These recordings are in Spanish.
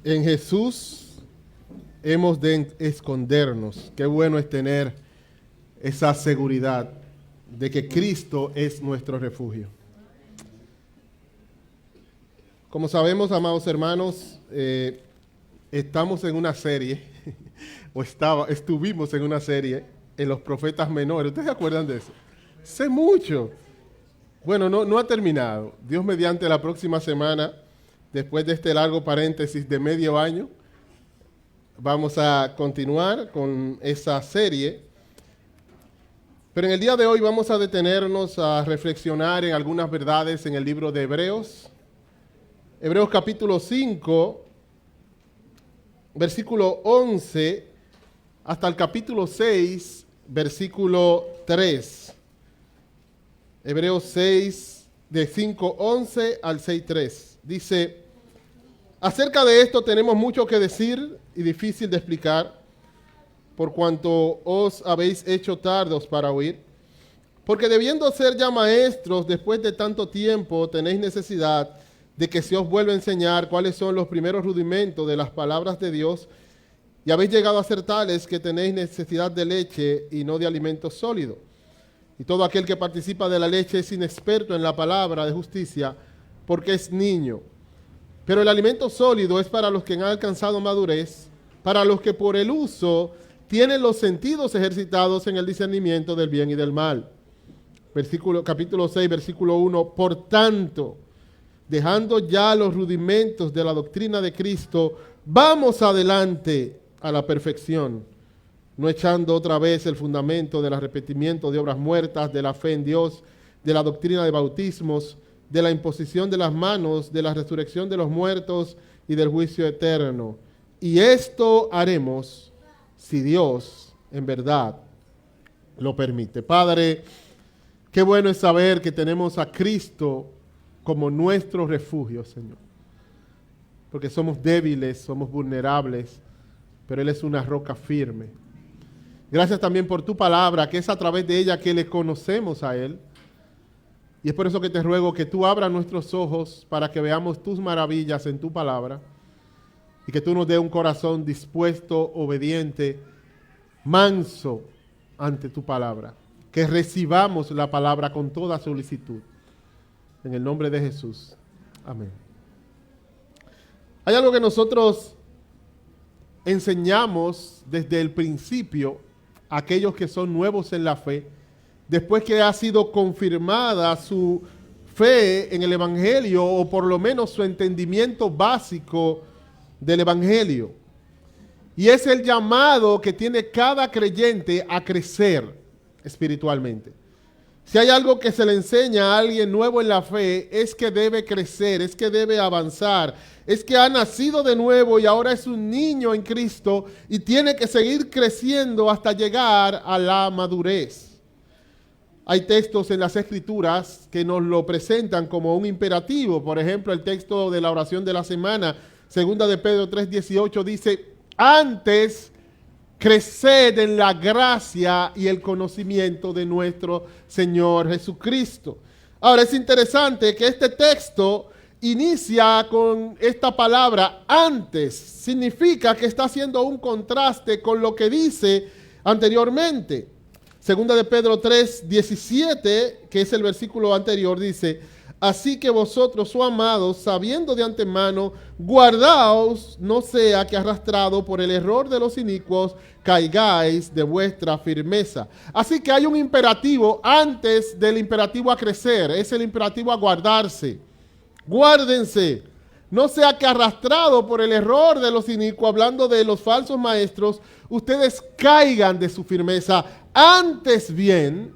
En Jesús hemos de escondernos. Qué bueno es tener esa seguridad de que Cristo es nuestro refugio. Como sabemos, amados hermanos, estamos en una serie, estuvimos en una serie en los profetas menores. ¿Ustedes se acuerdan de eso? Sé mucho. Bueno, no ha terminado. Dios mediante la próxima semana, después de este largo paréntesis de medio año, vamos a continuar con esa serie. Pero en el día de hoy vamos a detenernos a reflexionar en algunas verdades en el libro de Hebreos. Hebreos capítulo 5, versículo 11, hasta el capítulo 6, versículo 3. Hebreos 6, de 5:11 al 6:3. Dice: acerca de esto tenemos mucho que decir y difícil de explicar, por cuanto os habéis hecho tardos para oír. Porque debiendo ser ya maestros después de tanto tiempo, tenéis necesidad de que se os vuelva a enseñar cuáles son los primeros rudimentos de las palabras de Dios, y habéis llegado a ser tales que tenéis necesidad de leche y no de alimento sólido. Y todo aquel que participa de la leche es inexperto en la palabra de justicia, porque es niño. Pero el alimento sólido es para los que han alcanzado madurez, para los que por el uso tienen los sentidos ejercitados en el discernimiento del bien y del mal. Capítulo 6, versículo 1. Por tanto, dejando ya los rudimentos de la doctrina de Cristo, vamos adelante a la perfección, no echando otra vez el fundamento del arrepentimiento de obras muertas, de la fe en Dios, de la doctrina de bautismos, de la imposición de las manos, de la resurrección de los muertos y del juicio eterno. Y esto haremos si Dios en verdad lo permite. Padre, qué bueno es saber que tenemos a Cristo como nuestro refugio, Señor. Porque somos débiles, somos vulnerables, pero Él es una roca firme. Gracias también por tu palabra, que es a través de ella que le conocemos a Él. Y es por eso que te ruego que tú abras nuestros ojos para que veamos tus maravillas en tu palabra y que tú nos dé un corazón dispuesto, obediente, manso ante tu palabra. Que recibamos la palabra con toda solicitud. En el nombre de Jesús. Amén. Hay algo que nosotros enseñamos desde el principio a aquellos que son nuevos en la fe, después que ha sido confirmada su fe en el Evangelio, o por lo menos su entendimiento básico del Evangelio. Y es el llamado que tiene cada creyente a crecer espiritualmente. Si hay algo que se le enseña a alguien nuevo en la fe, es que debe crecer, es que debe avanzar, es que ha nacido de nuevo y ahora es un niño en Cristo y tiene que seguir creciendo hasta llegar a la madurez. Hay textos en las Escrituras que nos lo presentan como un imperativo. Por ejemplo, el texto de la oración de la semana, 2 de Pedro 3:18, dice: antes creced en la gracia y el conocimiento de nuestro Señor Jesucristo. Ahora, es interesante que este texto inicia con esta palabra antes. Significa que está haciendo un contraste con lo que dice anteriormente. Segunda de Pedro 3:17, que es el versículo anterior, dice: así que vosotros, oh amados, sabiendo de antemano, guardaos, no sea que arrastrado por el error de los inicuos, caigáis de vuestra firmeza. Así que hay un imperativo antes del imperativo a crecer, es el imperativo a guardarse. Guárdense, no sea que arrastrado por el error de los inicuos, hablando de los falsos maestros, ustedes caigan de su firmeza, antes bien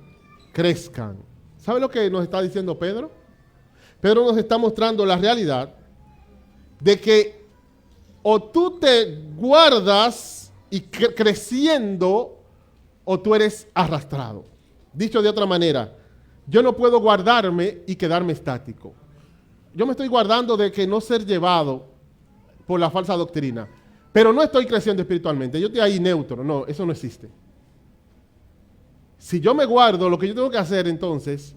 crezcan. ¿Sabe lo que nos está diciendo Pedro? Pedro nos está mostrando la realidad de que o tú te guardas y creciendo, o tú eres arrastrado. Dicho de otra manera, yo no puedo guardarme y quedarme estático. Yo me estoy guardando de que no ser llevado por la falsa doctrina, pero no estoy creciendo espiritualmente. Yo estoy ahí neutro. No, eso no existe. Si yo me guardo, lo que yo tengo que hacer entonces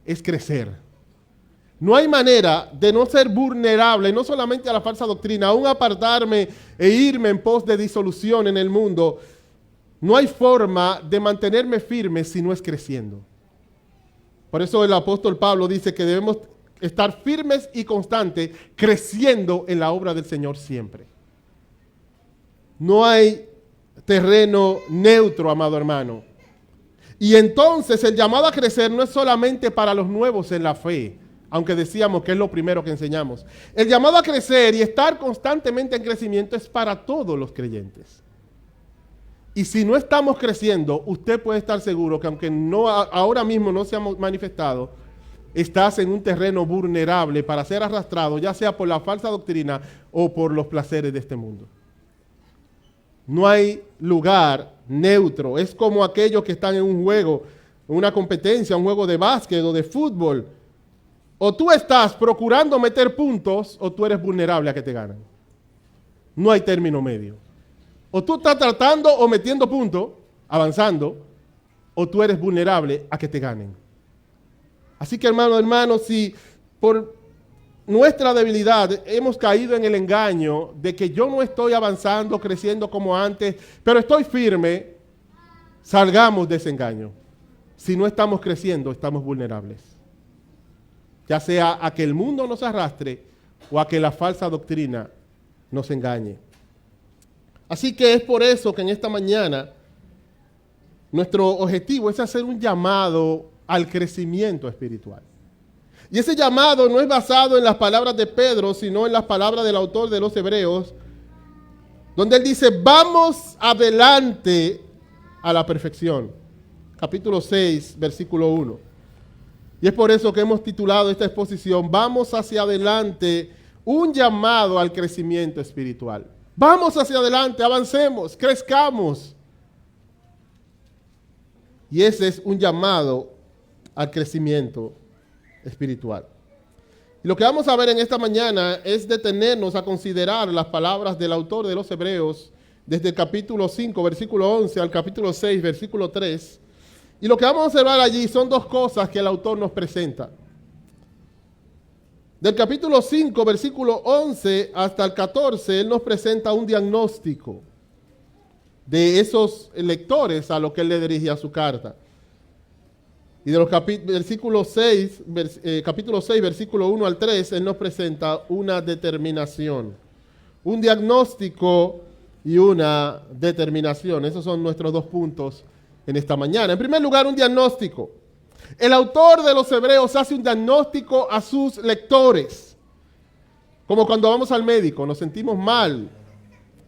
es crecer. No hay manera de no ser vulnerable, no solamente a la falsa doctrina, aún apartarme e irme en pos de disolución en el mundo. No hay forma de mantenerme firme si no es creciendo. Por eso el apóstol Pablo dice que debemos estar firmes y constantes, creciendo en la obra del Señor siempre. No hay terreno neutro, amado hermano. Y entonces el llamado a crecer no es solamente para los nuevos en la fe, aunque decíamos que es lo primero que enseñamos. El llamado a crecer y estar constantemente en crecimiento es para todos los creyentes. Y si no estamos creciendo, usted puede estar seguro que aunque no, ahora mismo no se ha manifestado, estás en un terreno vulnerable para ser arrastrado, ya sea por la falsa doctrina o por los placeres de este mundo. No hay lugar neutro. Es como aquellos que están en un juego, una competencia, un juego de básquet o de fútbol. O tú estás procurando meter puntos o tú eres vulnerable a que te ganen. No hay término medio. O tú estás tratando o metiendo puntos, avanzando, o tú eres vulnerable a que te ganen. Así que hermano, si por nuestra debilidad hemos caído en el engaño de que yo no estoy avanzando, creciendo como antes, pero estoy firme, salgamos de ese engaño. Si no estamos creciendo, estamos vulnerables. Ya sea a que el mundo nos arrastre o a que la falsa doctrina nos engañe. Así que es por eso que en esta mañana nuestro objetivo es hacer un llamado al crecimiento espiritual. Y ese llamado no es basado en las palabras de Pedro, sino en las palabras del autor de los Hebreos, donde él dice, vamos adelante a la perfección. Capítulo 6, versículo 1. Y es por eso que hemos titulado esta exposición, vamos hacia adelante, un llamado al crecimiento espiritual. Vamos hacia adelante, avancemos, crezcamos. Y ese es un llamado al crecimiento espiritual. Y lo que vamos a ver en esta mañana es detenernos a considerar las palabras del autor de los Hebreos desde el capítulo 5, versículo 11 al capítulo 6, versículo 3. Y lo que vamos a observar allí son dos cosas que el autor nos presenta. Del capítulo 5, versículo 11 hasta el 14, él nos presenta un diagnóstico de esos lectores a los que él le dirigía su carta. Y de los capítulo 6, versículo 1 al 3, él nos presenta una determinación, un diagnóstico y una determinación. Esos son nuestros dos puntos en esta mañana. En primer lugar, un diagnóstico. El autor de los Hebreos hace un diagnóstico a sus lectores. Como cuando vamos al médico, nos sentimos mal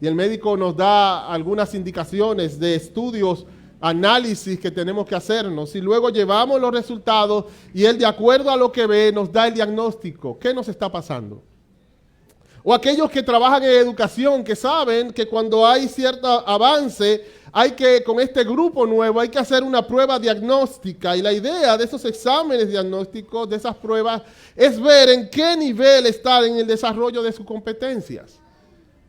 y el médico nos da algunas indicaciones de estudios, análisis que tenemos que hacernos y luego llevamos los resultados y él, de acuerdo a lo que ve, nos da el diagnóstico. ¿Qué nos está pasando? O aquellos que trabajan en educación, que saben que cuando hay cierto avance, con este grupo nuevo, hay que hacer una prueba diagnóstica. Y la idea de esos exámenes diagnósticos, de esas pruebas, es ver en qué nivel están en el desarrollo de sus competencias.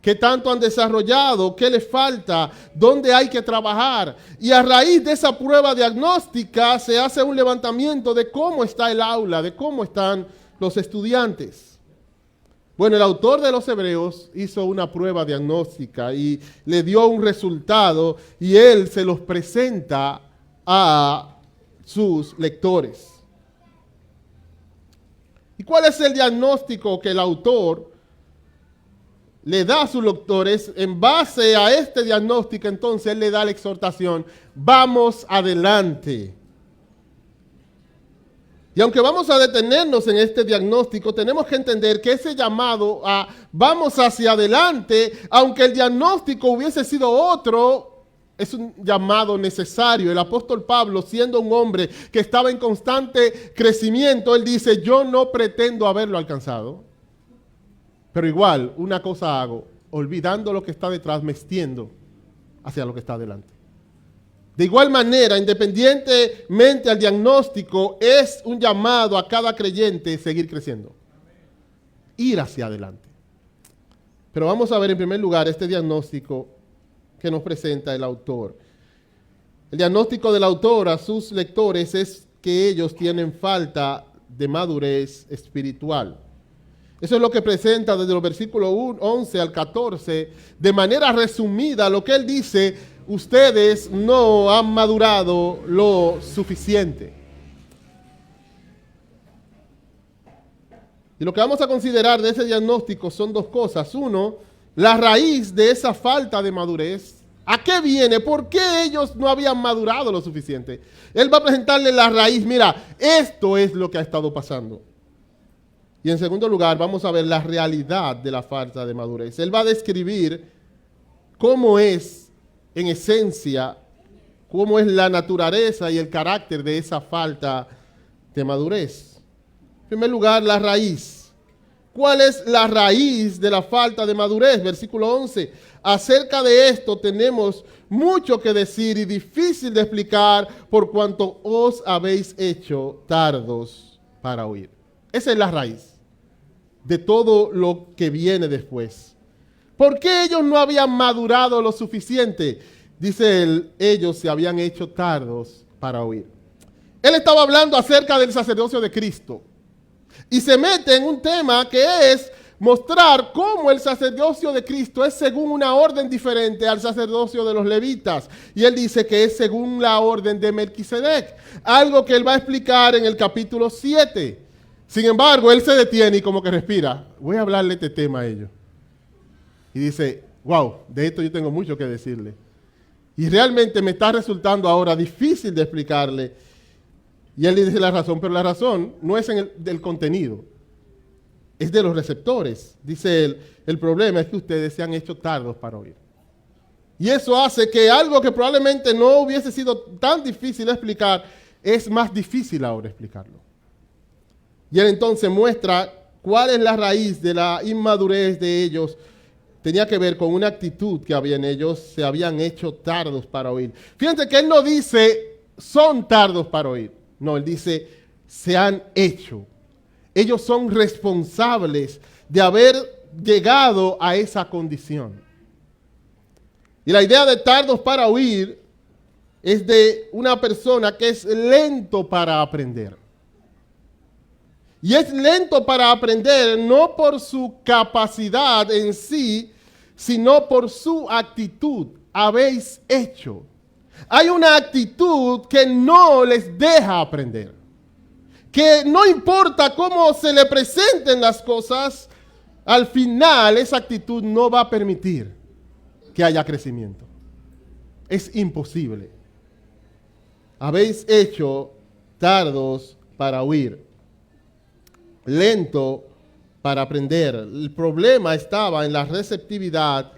¿Qué tanto han desarrollado? ¿Qué les falta? ¿Dónde hay que trabajar? Y a raíz de esa prueba diagnóstica se hace un levantamiento de cómo está el aula, de cómo están los estudiantes. Bueno, el autor de los Hebreos hizo una prueba diagnóstica y le dio un resultado y él se los presenta a sus lectores. ¿Y cuál es el diagnóstico que el autor le da a sus lectores? En base a este diagnóstico, entonces él le da la exhortación, vamos adelante. Y aunque vamos a detenernos en este diagnóstico, tenemos que entender que ese llamado a vamos hacia adelante, aunque el diagnóstico hubiese sido otro, es un llamado necesario. El apóstol Pablo, siendo un hombre que estaba en constante crecimiento, él dice, yo no pretendo haberlo alcanzado, pero igual una cosa hago, olvidando lo que está detrás, me extiendo hacia lo que está adelante. De igual manera, independientemente al diagnóstico, es un llamado a cada creyente seguir creciendo, ir hacia adelante. Pero vamos a ver en primer lugar este diagnóstico que nos presenta el autor. El diagnóstico del autor a sus lectores es que ellos tienen falta de madurez espiritual. Eso es lo que presenta desde los versículos 11 al 14. De manera resumida, lo que él dice, ustedes no han madurado lo suficiente. Y lo que vamos a considerar de ese diagnóstico son dos cosas. Uno, la raíz de esa falta de madurez. ¿A qué viene? ¿Por qué ellos no habían madurado lo suficiente? Él va a presentarle la raíz. Mira, esto es lo que ha estado pasando. Y en segundo lugar, vamos a ver la realidad de la falta de madurez. Él va a describir cómo es, en esencia, cómo es la naturaleza y el carácter de esa falta de madurez. En primer lugar, la raíz. ¿Cuál es la raíz de la falta de madurez? Versículo 11. Acerca de esto tenemos mucho que decir y difícil de explicar por cuanto os habéis hecho tardos para oír. Esa es la raíz de todo lo que viene después. ¿Por qué ellos no habían madurado lo suficiente? Dice él, ellos se habían hecho tardos para oír. Él estaba hablando acerca del sacerdocio de Cristo. Y se mete en un tema que es mostrar cómo el sacerdocio de Cristo es según una orden diferente al sacerdocio de los levitas. Y él dice que es según la orden de Melquisedec. Algo que él va a explicar en el capítulo 7. Sin embargo, él se detiene y como que respira. Voy a hablarle este tema a ellos. Y dice, wow, de esto yo tengo mucho que decirle. Y realmente me está resultando ahora difícil de explicarle. Y él le dice la razón, pero la razón no es del contenido, es de los receptores. Dice él, el problema es que ustedes se han hecho tardos para oír. Y eso hace que algo que probablemente no hubiese sido tan difícil de explicar, es más difícil ahora explicarlo. Y él entonces muestra cuál es la raíz de la inmadurez de ellos. Tenía que ver con una actitud que había en ellos, se habían hecho tardos para oír. Fíjense que él no dice, son tardos para oír. No, él dice, se han hecho. Ellos son responsables de haber llegado a esa condición. Y la idea de tardos para oír es de una persona que es lento para aprender. Y es lento para aprender no por su capacidad en sí, sino por su actitud. Habéis hecho. Hay una actitud que no les deja aprender. Que no importa cómo se le presenten las cosas, al final esa actitud no va a permitir que haya crecimiento. Es imposible. Habéis hecho tardos para oír, lento para aprender. El problema estaba en la receptividad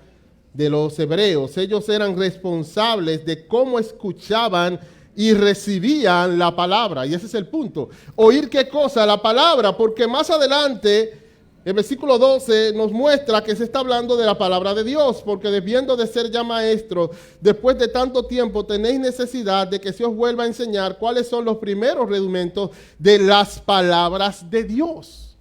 de los hebreos. Ellos eran responsables de cómo escuchaban y recibían la palabra. Y ese es el punto. ¿Oír qué cosa? La palabra, porque más adelante, el versículo 12 nos muestra que se está hablando de la palabra de Dios, porque debiendo de ser ya maestros, después de tanto tiempo tenéis necesidad de que se os vuelva a enseñar cuáles son los primeros rudimentos de las palabras de Dios.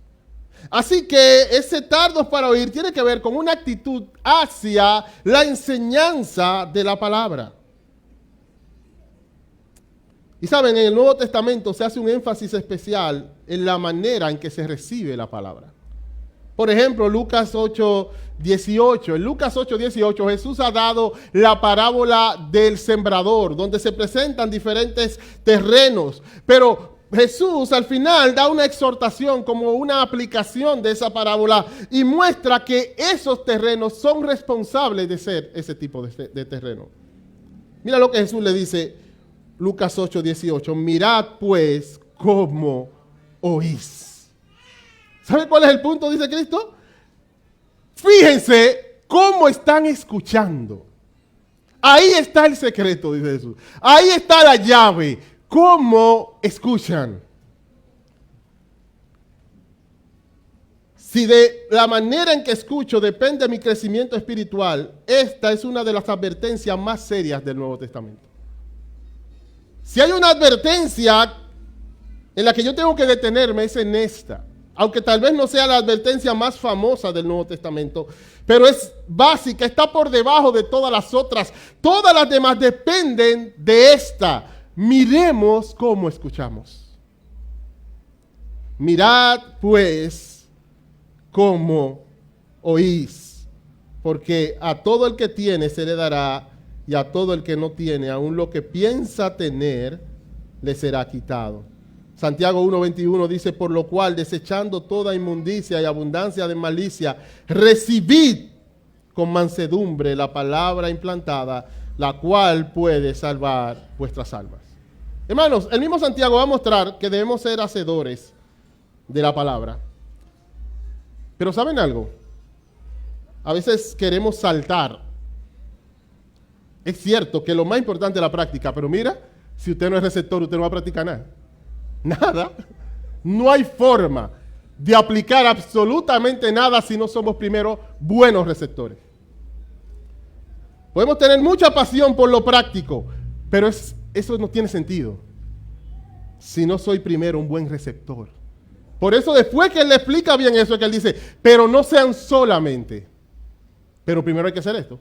Así que ese tardos para oír tiene que ver con una actitud hacia la enseñanza de la palabra. Y saben, en el Nuevo Testamento se hace un énfasis especial en la manera en que se recibe la palabra. Por ejemplo, Lucas 8:18. En Lucas 8:18 Jesús ha dado la parábola del sembrador, donde se presentan diferentes terrenos. Pero Jesús al final da una exhortación como una aplicación de esa parábola y muestra que esos terrenos son responsables de ser ese tipo de terreno. Mira lo que Jesús le dice, Lucas 8:18. Mirad pues cómo oís. ¿Sabe cuál es el punto? Dice Cristo. Fíjense cómo están escuchando. Ahí está el secreto, dice Jesús. Ahí está la llave. ¿Cómo escuchan? Si de la manera en que escucho depende mi crecimiento espiritual, esta es una de las advertencias más serias del Nuevo Testamento. Si hay una advertencia en la que yo tengo que detenerme, es en esta. Aunque tal vez no sea la advertencia más famosa del Nuevo Testamento, pero es básica, está por debajo de todas las otras. Todas las demás dependen de esta. Miremos cómo escuchamos. Mirad pues cómo oís, porque a todo el que tiene se le dará, y a todo el que no tiene, aun lo que piensa tener, le será quitado. Santiago 1:21 dice, por lo cual, desechando toda inmundicia y abundancia de malicia, recibid con mansedumbre la palabra implantada, la cual puede salvar vuestras almas. Hermanos, el mismo Santiago va a mostrar que debemos ser hacedores de la palabra. Pero ¿saben algo? A veces queremos saltar. Es cierto que lo más importante es la práctica, pero mira, si usted no es receptor, usted no va a practicar nada. Nada. No hay forma de aplicar absolutamente nada si no somos primero buenos receptores. Podemos tener mucha pasión por lo práctico, pero eso no tiene sentido si no soy primero un buen receptor. Por eso después que él le explica bien eso, es que él dice, pero no sean solamente. Pero primero hay que hacer esto.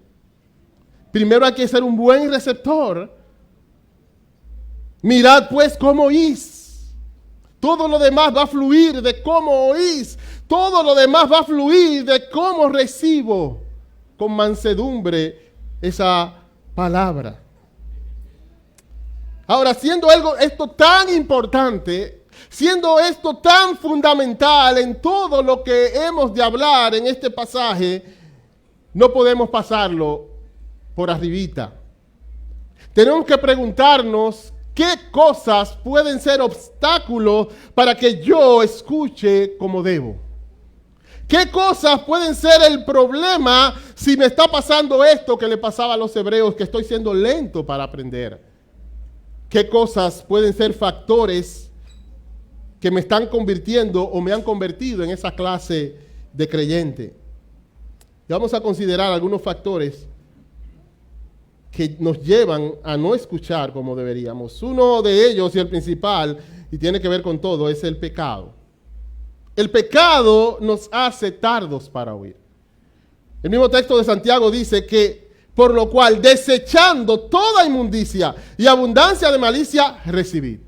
Primero hay que ser un buen receptor. Mirad pues cómo oís. Todo lo demás va a fluir de cómo oís. Todo lo demás va a fluir de cómo recibo con mansedumbre esa palabra. Ahora, siendo esto tan importante, siendo esto tan fundamental en todo lo que hemos de hablar en este pasaje, no podemos pasarlo por arribita. Tenemos que preguntarnos qué cosas pueden ser obstáculos para que yo escuche como debo. ¿Qué cosas pueden ser el problema si me está pasando esto que le pasaba a los hebreos, que estoy siendo lento para aprender? ¿Qué cosas pueden ser factores que me están convirtiendo o me han convertido en esa clase de creyente? Y vamos a considerar algunos factores que nos llevan a no escuchar como deberíamos. Uno de ellos, y el principal, y tiene que ver con todo, es el pecado. El pecado nos hace tardos para oír. El mismo texto de Santiago dice que, por lo cual, desechando toda inmundicia y abundancia de malicia, recibid.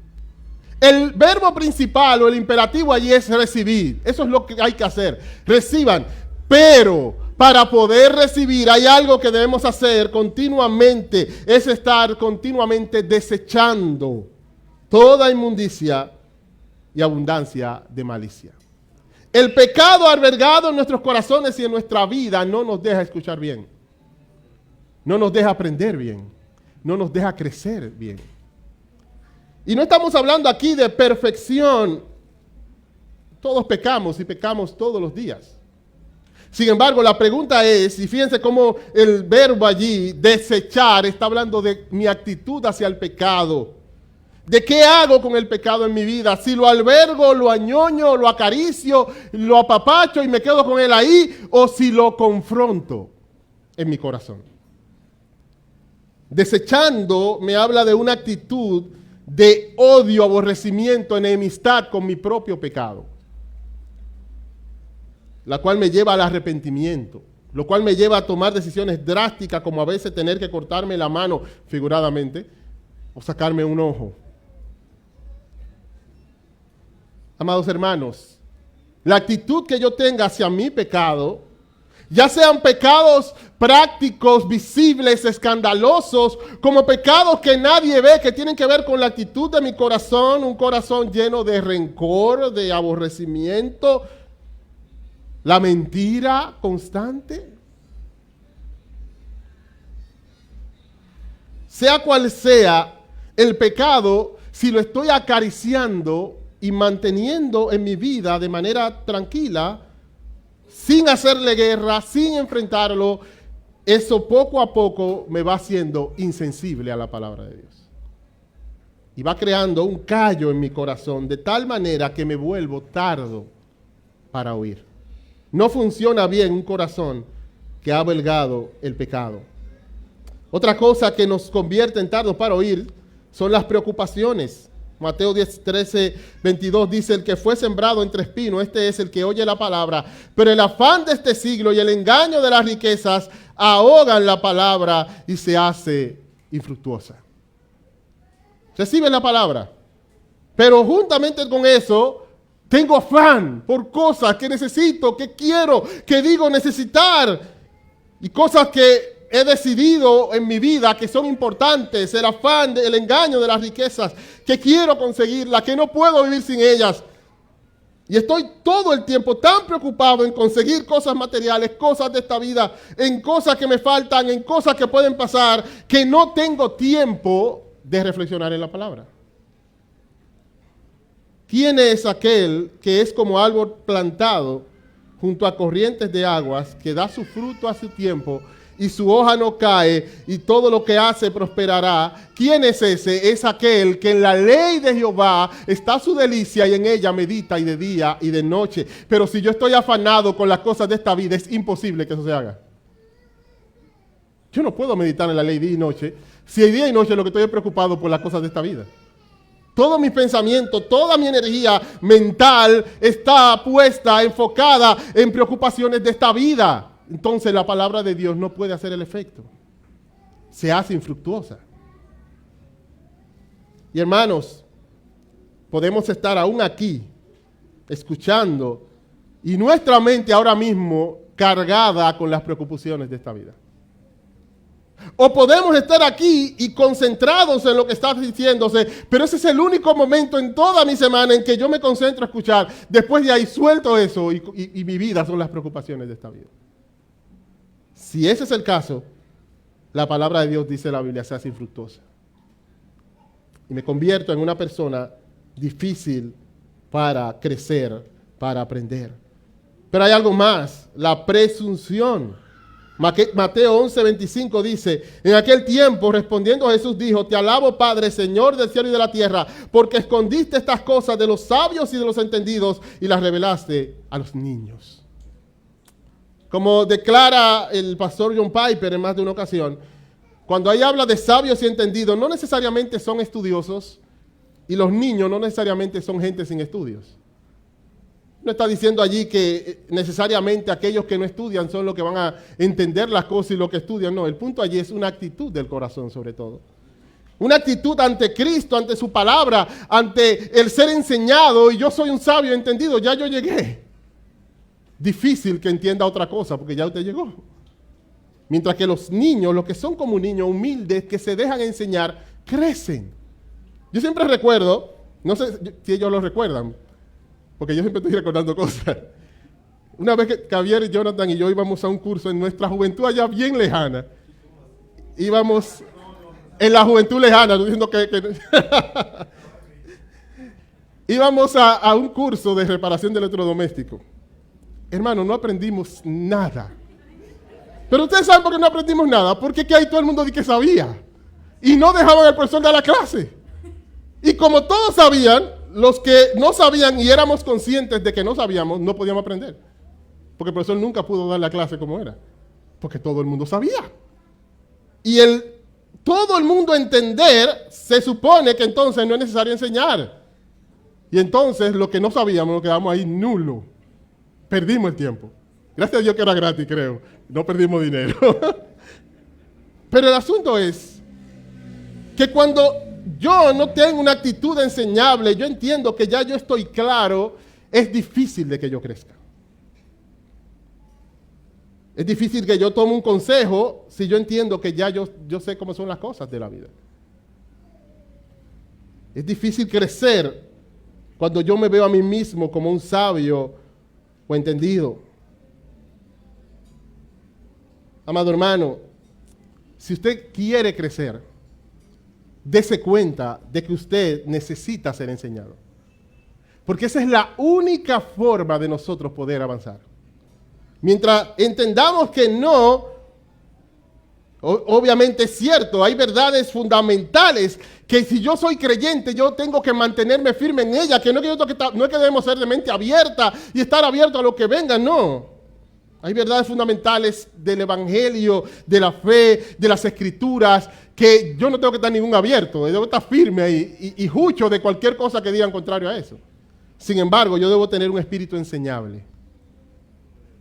El verbo principal o el imperativo allí es recibir. Eso es lo que hay que hacer. Reciban. Pero para poder recibir hay algo que debemos hacer continuamente. Es estar continuamente desechando toda inmundicia y abundancia de malicia. El pecado albergado en nuestros corazones y en nuestra vida no nos deja escuchar bien. No nos deja aprender bien. No nos deja crecer bien. Y no estamos hablando aquí de perfección. Todos pecamos y pecamos todos los días. Sin embargo, la pregunta es, y fíjense cómo el verbo allí, desechar, está hablando de mi actitud hacia el pecado. ¿De qué hago con el pecado en mi vida? Si lo albergo, lo añoño, lo acaricio, lo apapacho y me quedo con él ahí, o si lo confronto en mi corazón. Desechando me habla de una actitud de odio, aborrecimiento, enemistad con mi propio pecado, la cual me lleva al arrepentimiento, lo cual me lleva a tomar decisiones drásticas, como a veces tener que cortarme la mano figuradamente o sacarme un ojo. Amados hermanos, la actitud que yo tenga hacia mi pecado, ya sean pecados prácticos, visibles, escandalosos, como pecados que nadie ve, que tienen que ver con la actitud de mi corazón, un corazón lleno de rencor, de aborrecimiento, la mentira constante. Sea cual sea el pecado, si lo estoy acariciando y manteniendo en mi vida de manera tranquila, sin hacerle guerra, sin enfrentarlo, eso poco a poco me va haciendo insensible a la palabra de Dios. Y va creando un callo en mi corazón de tal manera que me vuelvo tardo para oír. No funciona bien un corazón que ha albergado el pecado. Otra cosa que nos convierte en tardos para oír son las preocupaciones. Mateo 13:22 dice, el que fue sembrado entre espinos, este es el que oye la palabra, pero el afán de este siglo y el engaño de las riquezas ahogan la palabra y se hace infructuosa. Recibe la palabra, pero juntamente con eso Tengo afán por cosas que necesito, que quiero, que digo necesitar. Y cosas que he decidido en mi vida que son importantes. El afán, el engaño de las riquezas, que quiero conseguirlas, que no puedo vivir sin ellas. Y estoy todo el tiempo tan preocupado en conseguir cosas materiales, cosas de esta vida, en cosas que me faltan, en cosas que pueden pasar, que no tengo tiempo de reflexionar en la palabra. ¿Quién es aquel que es como árbol plantado junto a corrientes de aguas, que da su fruto a su tiempo y su hoja no cae y todo lo que hace prosperará? ¿Quién es ese? Es aquel que en la ley de Jehová está su delicia y en ella medita y de día y de noche. Pero si yo estoy afanado con las cosas de esta vida, es imposible que eso se haga. Yo no puedo meditar en la ley día y noche si día y noche lo que estoy es preocupado por las cosas de esta vida. Todo mi pensamiento, toda mi energía mental está puesta, enfocada en preocupaciones de esta vida. Entonces la palabra de Dios no puede hacer el efecto. Se hace infructuosa. Y hermanos, podemos estar aún aquí, escuchando, y nuestra mente ahora mismo cargada con las preocupaciones de esta vida. O podemos estar aquí y concentrados en lo que está diciéndose, pero ese es el único momento en toda mi semana en que yo me concentro a escuchar. Después de ahí suelto eso y mi vida son las preocupaciones de esta vida. Si ese es el caso, la palabra de Dios dice la Biblia se hace infructuosa. Y me convierto en una persona difícil para crecer, para aprender. Pero hay algo más, la presunción. Mateo 11:25 dice, en aquel tiempo respondiendo Jesús dijo, te alabo Padre, Señor del cielo y de la tierra, porque escondiste estas cosas de los sabios y de los entendidos y las revelaste a los niños. Como declara el pastor John Piper en más de una ocasión, cuando ahí habla de sabios y entendidos, no necesariamente son estudiosos y los niños no necesariamente son gente sin estudios. No está diciendo allí que necesariamente aquellos que no estudian son los que van a entender las cosas y los que estudian. No, el punto allí es una actitud del corazón sobre todo. Una actitud ante Cristo, ante su palabra, ante el ser enseñado. Y yo soy un sabio entendido, ya yo llegué. Difícil que entienda otra cosa porque ya usted llegó. Mientras que los niños, los que son como niños humildes, que se dejan enseñar, crecen. Yo siempre recuerdo, no sé si ellos lo recuerdan, porque yo siempre estoy recordando cosas. Una vez que Javier, Jonathan y yo íbamos a un curso en nuestra juventud allá bien lejana. Íbamos en la juventud lejana, no diciendo que íbamos a un curso de reparación de electrodomésticos. Hermano, no aprendimos nada. Pero ustedes saben por qué no aprendimos nada. Porque que ahí todo el mundo dice que sabía. Y no dejaban al profesor dar la clase. Y como todos sabían, los que no sabían y éramos conscientes de que no sabíamos, no podíamos aprender. Porque el profesor nunca pudo dar la clase como era. Porque todo el mundo sabía. Y todo el mundo entender, se supone que entonces no es necesario enseñar. Y entonces lo que no sabíamos nos quedamos ahí nulo. Perdimos el tiempo. Gracias a Dios que era gratis, creo. No perdimos dinero. Pero el asunto es que cuando yo no tengo una actitud enseñable, yo entiendo que ya yo estoy claro, es difícil de que yo crezca. Es difícil que yo tome un consejo si yo entiendo que ya yo sé cómo son las cosas de la vida. Es difícil crecer cuando yo me veo a mí mismo como un sabio o entendido. Amado hermano, si usted quiere crecer, dése cuenta de que usted necesita ser enseñado. Porque esa es la única forma de nosotros poder avanzar. Mientras entendamos que no, obviamente es cierto, hay verdades fundamentales que si yo soy creyente, yo tengo que mantenerme firme en ellas, que no es que debemos ser de mente abierta y estar abierto a lo que venga, no. Hay verdades fundamentales del evangelio, de la fe, de las escrituras, que yo no tengo que estar ningún abierto, yo debo estar firme ahí y jucho de cualquier cosa que digan contrario a eso. Sin embargo, yo debo tener un espíritu enseñable,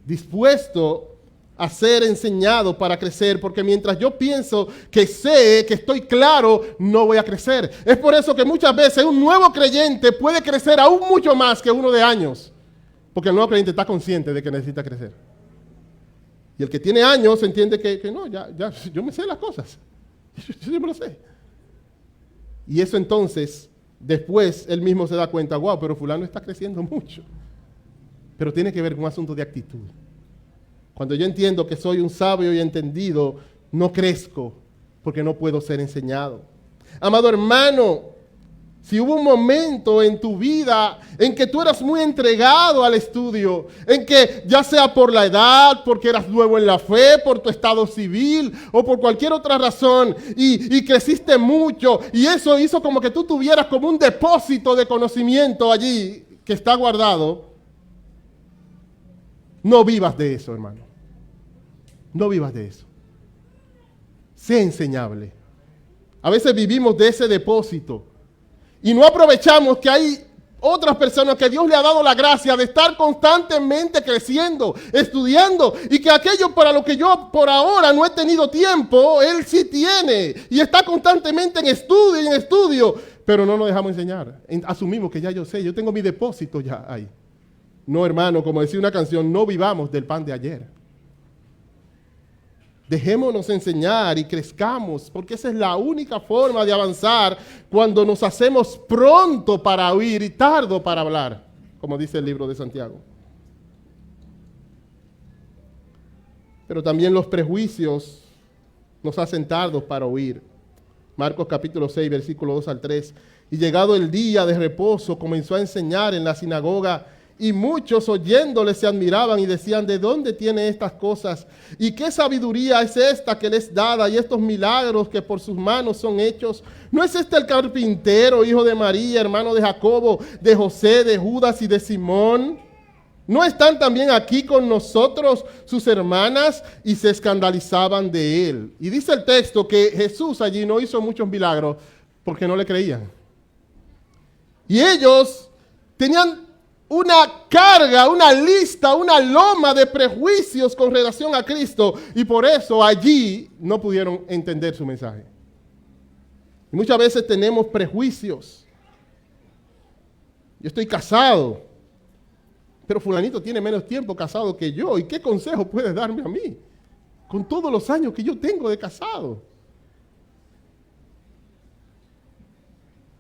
dispuesto a ser enseñado para crecer, porque mientras yo pienso que sé, que estoy claro, no voy a crecer. Es por eso que muchas veces un nuevo creyente puede crecer aún mucho más que uno de años, porque el nuevo creyente está consciente de que necesita crecer. Y el que tiene años entiende que no, ya yo me sé las cosas, yo me lo sé. Y eso entonces, después él mismo se da cuenta, wow, pero fulano está creciendo mucho. Pero tiene que ver con un asunto de actitud. Cuando yo entiendo que soy un sabio y entendido, no crezco porque no puedo ser enseñado. Amado hermano, si hubo un momento en tu vida en que tú eras muy entregado al estudio, en que ya sea por la edad, porque eras nuevo en la fe, por tu estado civil o por cualquier otra razón, y creciste mucho, y eso hizo como que tú tuvieras como un depósito de conocimiento allí que está guardado, no vivas de eso, hermano. No vivas de eso. Sé enseñable. A veces vivimos de ese depósito y no aprovechamos que hay otras personas que Dios le ha dado la gracia de estar constantemente creciendo, estudiando, y que aquello para lo que yo por ahora no he tenido tiempo, Él sí tiene y está constantemente en estudio, pero no nos dejamos enseñar. Asumimos que ya yo sé, yo tengo mi depósito ya ahí. No, hermano, como decía una canción, no vivamos del pan de ayer. Dejémonos enseñar y crezcamos, porque esa es la única forma de avanzar cuando nos hacemos pronto para oír y tardo para hablar, como dice el libro de Santiago. Pero también los prejuicios nos hacen tardos para oír. Marcos capítulo 6, versículo 2 al 3. Y llegado el día de reposo, comenzó a enseñar en la sinagoga, y muchos oyéndole se admiraban y decían, ¿de dónde tiene estas cosas? ¿Y qué sabiduría es esta que les dada y estos milagros que por sus manos son hechos? ¿No es este el carpintero, hijo de María, hermano de Jacobo, de José, de Judas y de Simón? ¿No están también aquí con nosotros sus hermanas? Y se escandalizaban de él. Y dice el texto que Jesús allí no hizo muchos milagros porque no le creían. Y ellos tenían una carga, una lista, una loma de prejuicios con relación a Cristo, y por eso allí no pudieron entender su mensaje. Y muchas veces tenemos prejuicios. Yo estoy casado, pero fulanito tiene menos tiempo casado que yo, ¿y qué consejo puedes darme a mí con todos los años que yo tengo de casado?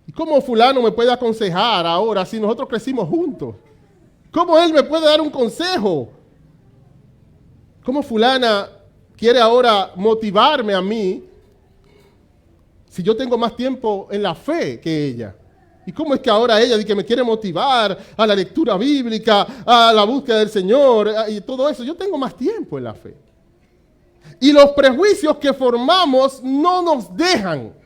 ¿Y cómo fulano me puede aconsejar ahora si nosotros crecimos juntos? ¿Cómo él me puede dar un consejo? ¿Cómo fulana quiere ahora motivarme a mí si yo tengo más tiempo en la fe que ella? ¿Y cómo es que ahora ella dice que me quiere motivar a la lectura bíblica, a la búsqueda del Señor y todo eso? Yo tengo más tiempo en la fe. Y los prejuicios que formamos no nos dejan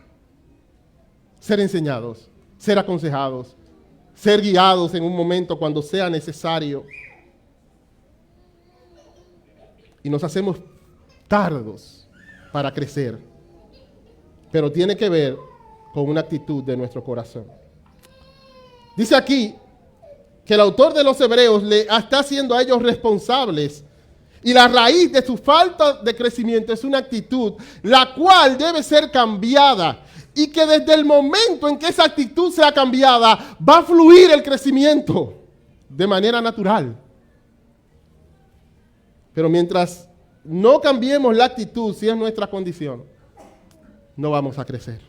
ser enseñados, ser aconsejados, ser guiados en un momento cuando sea necesario. Y nos hacemos tardos para crecer. Pero tiene que ver con una actitud de nuestro corazón. Dice aquí que el autor de los Hebreos le está haciendo a ellos responsables. Y la raíz de su falta de crecimiento es una actitud, la cual debe ser cambiada. Y que desde el momento en que esa actitud sea cambiada, va a fluir el crecimiento de manera natural. Pero mientras no cambiemos la actitud, si es nuestra condición, no vamos a crecer.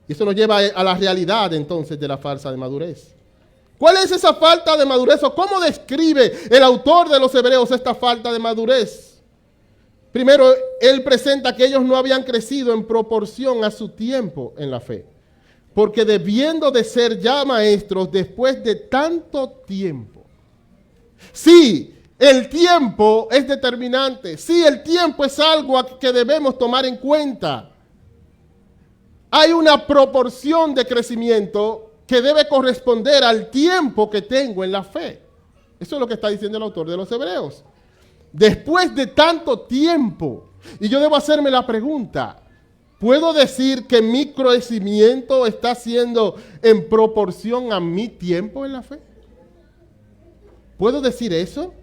Y eso nos lleva a la realidad entonces de la falta de madurez. ¿Cuál es esa falta de madurez? ¿O cómo describe el autor de los Hebreos esta falta de madurez? Primero, él presenta que ellos no habían crecido en proporción a su tiempo en la fe. Porque debiendo de ser ya maestros después de tanto tiempo. Sí, el tiempo es determinante. Sí, el tiempo es algo que debemos tomar en cuenta. Hay una proporción de crecimiento que debe corresponder al tiempo que tengo en la fe. Eso es lo que está diciendo el autor de los Hebreos. Después de tanto tiempo, y yo debo hacerme la pregunta, ¿puedo decir que mi crecimiento está siendo en proporción a mi tiempo en la fe? ¿Puedo decir eso?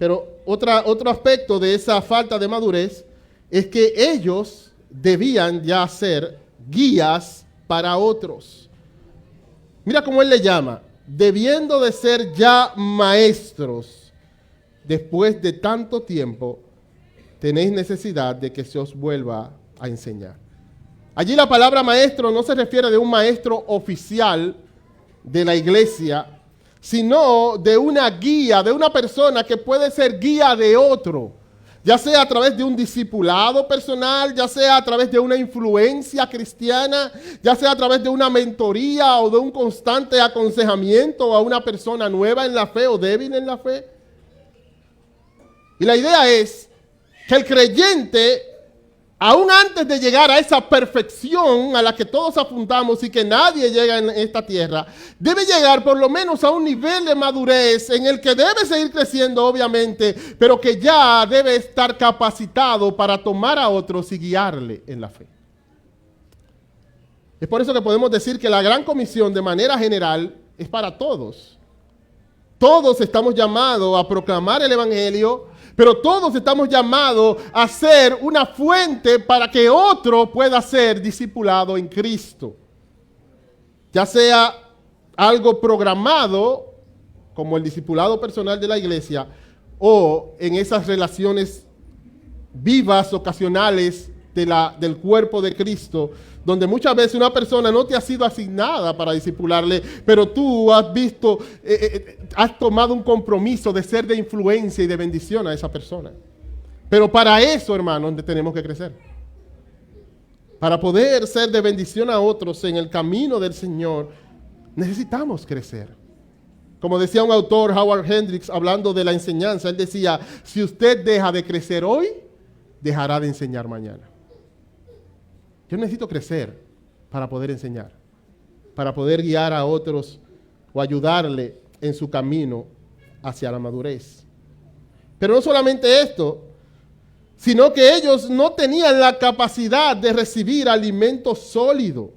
Pero otro aspecto de esa falta de madurez es que ellos debían ya ser guías para otros. Mira cómo él le llama, debiendo de ser ya maestros, después de tanto tiempo, tenéis necesidad de que se os vuelva a enseñar. Allí la palabra maestro no se refiere de un maestro oficial de la iglesia, sino de una guía, de una persona que puede ser guía de otro, ya sea a través de un discipulado personal, ya sea a través de una influencia cristiana, ya sea a través de una mentoría o de un constante aconsejamiento a una persona nueva en la fe o débil en la fe. Y la idea es que el creyente, aún antes de llegar a esa perfección a la que todos apuntamos y que nadie llega en esta tierra, debe llegar por lo menos a un nivel de madurez en el que debe seguir creciendo, obviamente, pero que ya debe estar capacitado para tomar a otros y guiarle en la fe. Es por eso que podemos decir que la gran comisión de manera general es para todos. Todos estamos llamados a proclamar el evangelio, pero todos estamos llamados a ser una fuente para que otro pueda ser discipulado en Cristo. Ya sea algo programado, como el discipulado personal de la iglesia, o en esas relaciones vivas, ocasionales del cuerpo de Cristo, donde muchas veces una persona no te ha sido asignada para discipularle, pero tú has visto, has tomado un compromiso de ser de influencia y de bendición a esa persona. Pero para eso, hermanos, tenemos que crecer. Para poder ser de bendición a otros en el camino del Señor, necesitamos crecer. Como decía un autor, Howard Hendricks, hablando de la enseñanza, él decía, si usted deja de crecer hoy, dejará de enseñar mañana. Yo necesito crecer para poder enseñar, para poder guiar a otros o ayudarle en su camino hacia la madurez. Pero no solamente esto, sino que ellos no tenían la capacidad de recibir alimento sólido.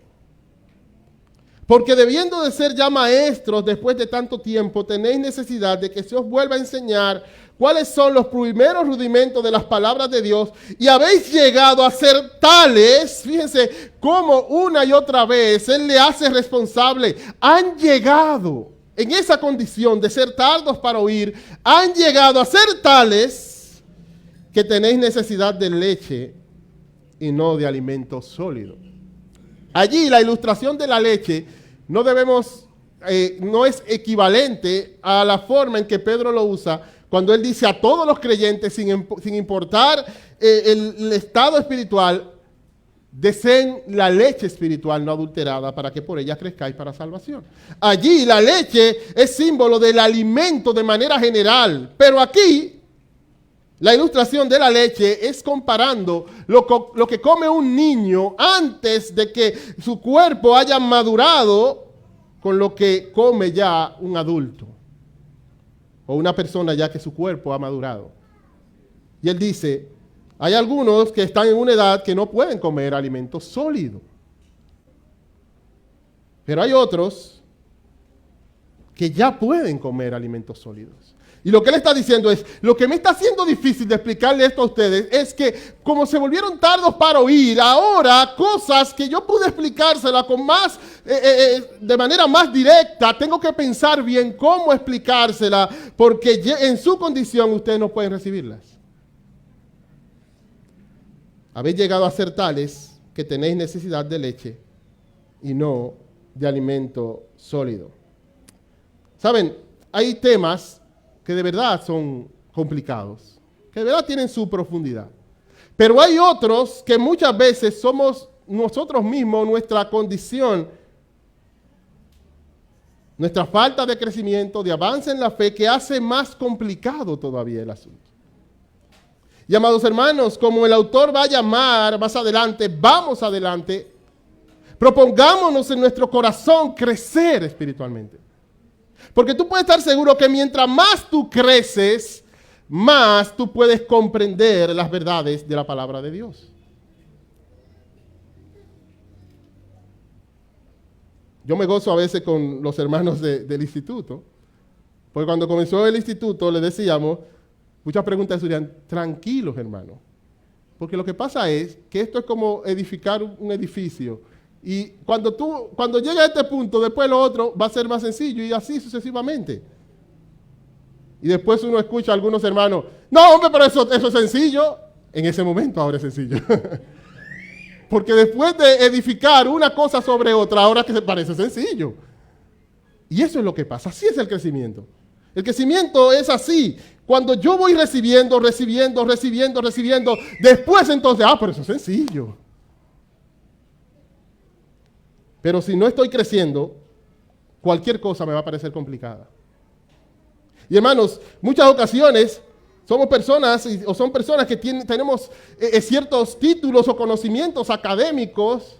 Porque debiendo de ser ya maestros después de tanto tiempo, tenéis necesidad de que se os vuelva a enseñar cuáles son los primeros rudimentos de las palabras de Dios, y habéis llegado a ser tales, fíjense cómo una y otra vez Él le hace responsable, han llegado en esa condición de ser tardos para oír, han llegado a ser tales que tenéis necesidad de leche y no de alimento sólido. Allí la ilustración de la leche no es equivalente a la forma en que Pedro lo usa cuando él dice a todos los creyentes, sin importar el estado espiritual, deseen la leche espiritual no adulterada para que por ella crezcáis para salvación. Allí la leche es símbolo del alimento de manera general, pero aquí la ilustración de la leche es comparando lo que come un niño antes de que su cuerpo haya madurado con lo que come ya un adulto o una persona ya que su cuerpo ha madurado. Y él dice, hay algunos que están en una edad que no pueden comer alimento sólido, pero hay otros que ya pueden comer alimentos sólidos. Y lo que él está diciendo es, lo que me está haciendo difícil de explicarle esto a ustedes es que como se volvieron tardos para oír, ahora cosas que yo pude explicárselas con más, de manera más directa, tengo que pensar bien cómo explicársela, porque en su condición ustedes no pueden recibirlas. Habéis llegado a ser tales que tenéis necesidad de leche y no de alimento sólido. ¿Saben? Hay temas que de verdad son complicados, que de verdad tienen su profundidad. Pero hay otros que muchas veces somos nosotros mismos, nuestra condición, nuestra falta de crecimiento, de avance en la fe, que hace más complicado todavía el asunto. Y amados hermanos, como el autor va a llamar más adelante, vamos adelante, propongámonos en nuestro corazón crecer espiritualmente. Porque tú puedes estar seguro que mientras más tú creces, más tú puedes comprender las verdades de la palabra de Dios. Yo me gozo a veces con los hermanos del instituto, porque cuando comenzó el instituto le decíamos, Muchas preguntas estudian, tranquilos, hermano. Porque lo que pasa es que esto es como edificar un edificio. Y cuando llega a este punto, después lo otro va a ser más sencillo y así sucesivamente. Y después uno escucha a algunos hermanos, no, hombre, pero eso es sencillo. En ese momento ahora es sencillo. Porque después de edificar una cosa sobre otra, ahora que se parece sencillo. Y eso es lo que pasa. Así es el crecimiento. El crecimiento es así. Cuando yo voy recibiendo, después entonces, pero eso es sencillo. Pero si no estoy creciendo, cualquier cosa me va a parecer complicada. Y hermanos, muchas ocasiones somos personas o son personas que tenemos ciertos títulos o conocimientos académicos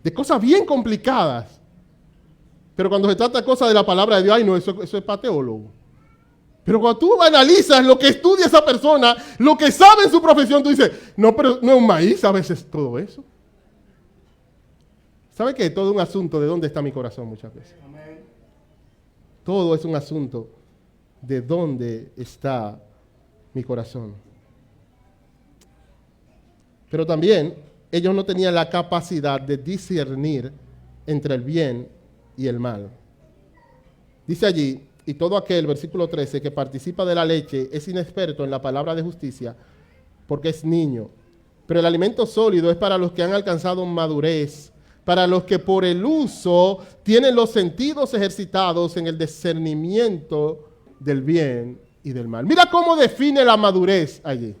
de cosas bien complicadas. Pero cuando se trata de cosas de la palabra de Dios, no, eso es para teólogo. Pero cuando tú analizas lo que estudia esa persona, lo que sabe en su profesión, tú dices, no, pero no es un maíz a veces todo eso. ¿Sabe qué? Todo es un asunto de dónde está mi corazón muchas veces. Amén. Todo es un asunto de dónde está mi corazón. Pero también ellos no tenían la capacidad de discernir entre el bien y el mal. Dice allí, y todo aquel, versículo 13, que participa de la leche es inexperto en la palabra de justicia porque es niño. Pero el alimento sólido es para los que han alcanzado madurez, para los que por el uso tienen los sentidos ejercitados en el discernimiento del bien y del mal. Mira cómo define la madurez allí.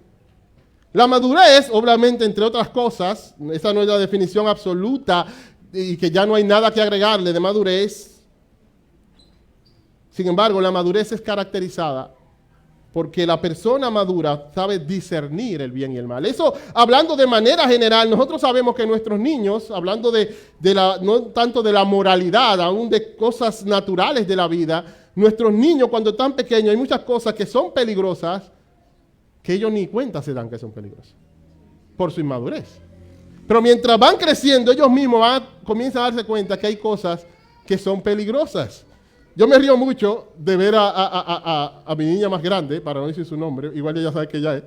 La madurez, obviamente, entre otras cosas, esa no es la definición absoluta y que ya no hay nada que agregarle de madurez. Sin embargo, la madurez es caracterizada porque la persona madura sabe discernir el bien y el mal. Eso, hablando de manera general, nosotros sabemos que nuestros niños, hablando no tanto de la moralidad, aún de cosas naturales de la vida, nuestros niños cuando están pequeños hay muchas cosas que son peligrosas que ellos ni cuenta se dan que son peligrosas por su inmadurez. Pero mientras van creciendo, ellos mismos comienzan a darse cuenta que hay cosas que son peligrosas. Yo me río mucho de ver a mi niña más grande, para no decir su nombre, igual ella sabe que ella es,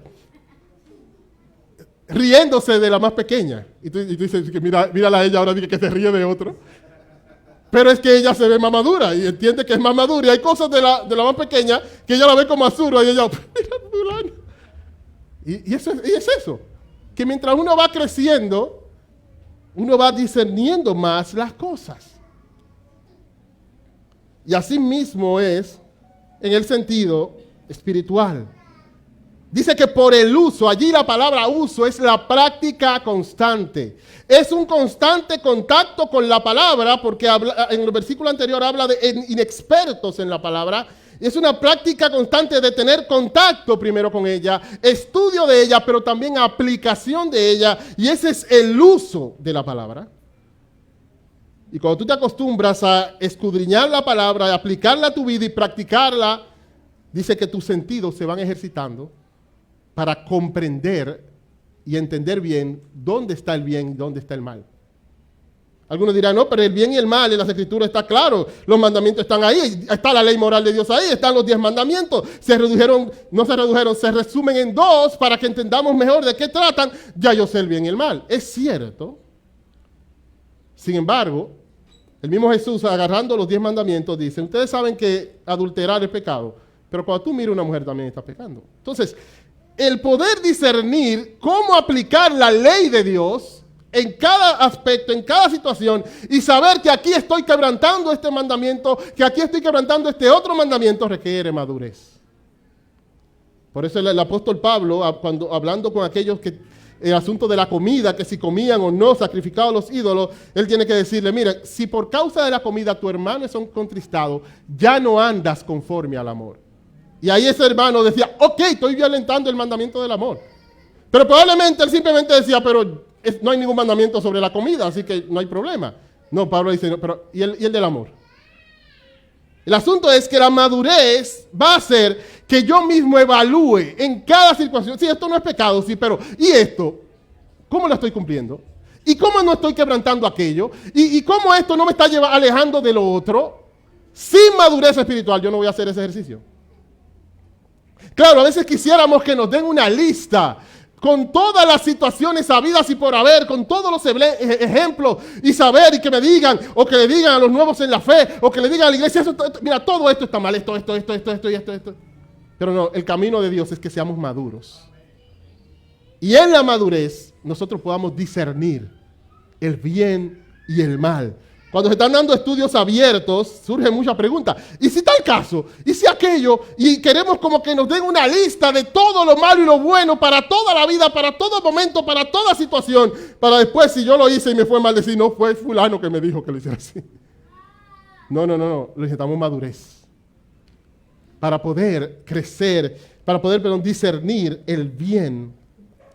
riéndose de la más pequeña. Y tú dices que mírala a ella ahora, dice que se ríe de otro. Pero es que ella se ve más madura y entiende que es más madura. Y hay cosas de la más pequeña que ella la ve como absurdo y ella, mira, y es eso. Que mientras uno va creciendo, uno va discerniendo más las cosas. Y así mismo es en el sentido espiritual. Dice que por el uso, allí la palabra uso es la práctica constante. Es un constante contacto con la palabra, porque en el versículo anterior habla de inexpertos en la palabra. Es una práctica constante de tener contacto primero con ella, estudio de ella, pero también aplicación de ella. Y ese es el uso de la palabra. Y cuando tú te acostumbras a escudriñar la palabra, a aplicarla a tu vida y practicarla, dice que tus sentidos se van ejercitando para comprender y entender bien dónde está el bien y dónde está el mal. Algunos dirán, no, pero el bien y el mal en las Escrituras está claro. Los mandamientos están ahí, está la ley moral de Dios ahí, están los 10 mandamientos. Se resumen en 2 para que entendamos mejor de qué tratan. Ya yo sé el bien y el mal. Es cierto. Sin embargo, el mismo Jesús, agarrando los 10 mandamientos, dice, ustedes saben que adulterar es pecado, pero cuando tú miras a una mujer también estás pecando. Entonces, el poder discernir cómo aplicar la ley de Dios en cada aspecto, en cada situación, y saber que aquí estoy quebrantando este mandamiento, que aquí estoy quebrantando este otro mandamiento, requiere madurez. Por eso el apóstol Pablo, cuando hablando con aquellos que el asunto de la comida, que si comían o no, sacrificados a los ídolos, él tiene que decirle, mira, si por causa de la comida tu hermano es un contristado, ya no andas conforme al amor. Y ahí ese hermano decía, ok, estoy violentando el mandamiento del amor. Pero probablemente él simplemente decía, pero no hay ningún mandamiento sobre la comida, así que no hay problema. No, Pablo dice, no, pero ¿y el del amor? El asunto es que la madurez va a hacer que yo mismo evalúe en cada situación. Sí, esto no es pecado, sí, pero ¿y esto? ¿Cómo lo estoy cumpliendo? ¿Y cómo no estoy quebrantando aquello? ¿Y cómo esto no me está alejando de lo otro? Sin madurez espiritual yo no voy a hacer ese ejercicio. Claro, a veces quisiéramos que nos den una lista con todas las situaciones habidas y por haber, con todos los ejemplos y saber y que me digan, o que le digan a los nuevos en la fe, o que le digan a la iglesia, mira, todo esto está mal, esto. Pero no, el camino de Dios es que seamos maduros. Y en la madurez nosotros podamos discernir el bien y el mal. Cuando se están dando estudios abiertos, surgen muchas preguntas. ¿Y si tal caso? ¿Y si aquello? Y queremos como que nos den una lista de todo lo malo y lo bueno para toda la vida, para todo momento, para toda situación. Para después, si yo lo hice y me fue mal, decir, no, fue fulano que me dijo que lo hiciera así. No. Necesitamos madurez. Para poder crecer, para poder, discernir el bien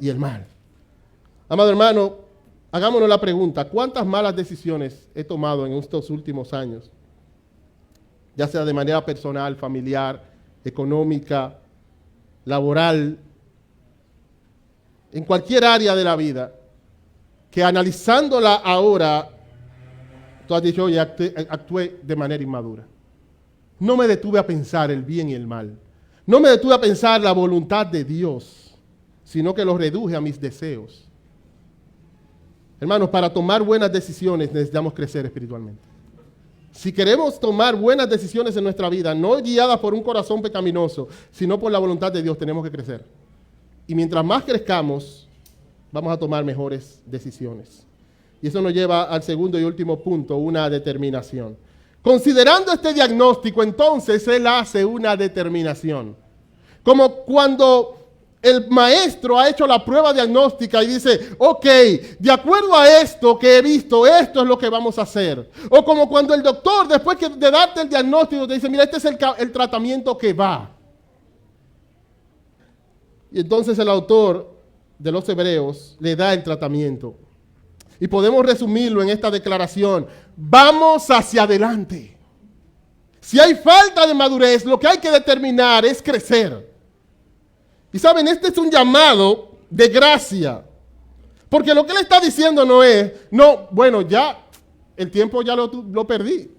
y el mal. Amado hermano, hagámonos la pregunta, ¿cuántas malas decisiones he tomado en estos últimos años? Ya sea de manera personal, familiar, económica, laboral, en cualquier área de la vida, que analizándola ahora, tú has dicho, oye, actué de manera inmadura. No me detuve a pensar el bien y el mal. No me detuve a pensar la voluntad de Dios, sino que lo reduje a mis deseos. Hermanos, para tomar buenas decisiones necesitamos crecer espiritualmente. Si queremos tomar buenas decisiones en nuestra vida, no guiadas por un corazón pecaminoso, sino por la voluntad de Dios, tenemos que crecer. Y mientras más crezcamos, vamos a tomar mejores decisiones. Y eso nos lleva al segundo y último punto, una determinación. Considerando este diagnóstico, entonces él hace una determinación. Como cuando el maestro ha hecho la prueba diagnóstica y dice, ok, de acuerdo a esto que he visto, esto es lo que vamos a hacer. O como cuando el doctor, después de darte el diagnóstico, te dice, mira, este es el tratamiento que va. Y entonces el autor de los Hebreos le da el tratamiento. Y podemos resumirlo en esta declaración, vamos hacia adelante. Si hay falta de madurez, lo que hay que determinar es crecer. Y saben, este es un llamado de gracia. Porque lo que él está diciendo no es, no, bueno, ya el tiempo ya lo perdí.